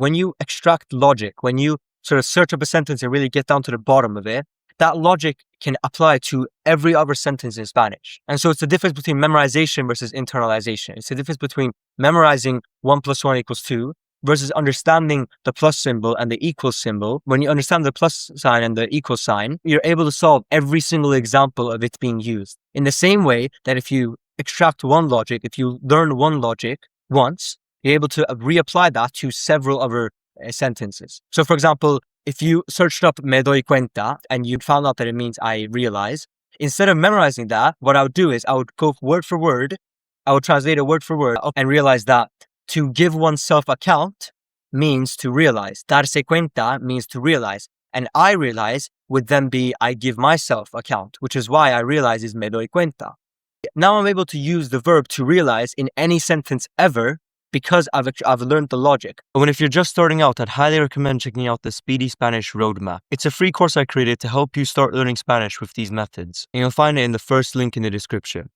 when you extract logic, when you sort of search up a sentence and really get down to the bottom of it, that logic can apply to every other sentence in Spanish. And so it's the difference between memorization versus internalization. It's the difference between memorizing 1 + 1 = 2 versus understanding the plus symbol and the equal symbol. When you understand the plus sign and the equal sign, you're able to solve every single example of it being used. In the same way that if you extract one logic, if you learn one logic once, you're able to reapply that to several other sentences. So for example, if you searched up me doy cuenta and you found out that it means I realize, instead of memorizing that, what I would do is I would go word for word, I would translate it word for word and realize that to give oneself account means to realize. Darse cuenta means to realize. And I realize would then be I give myself account, which is why I realize is me doy cuenta. Now I'm able to use the verb to realize in any sentence ever because I've learned the logic. And if you're just starting out, I'd highly recommend checking out the Speedy Spanish Roadmap. It's a free course I created to help you start learning Spanish with these methods. And you'll find it in the first link in the description.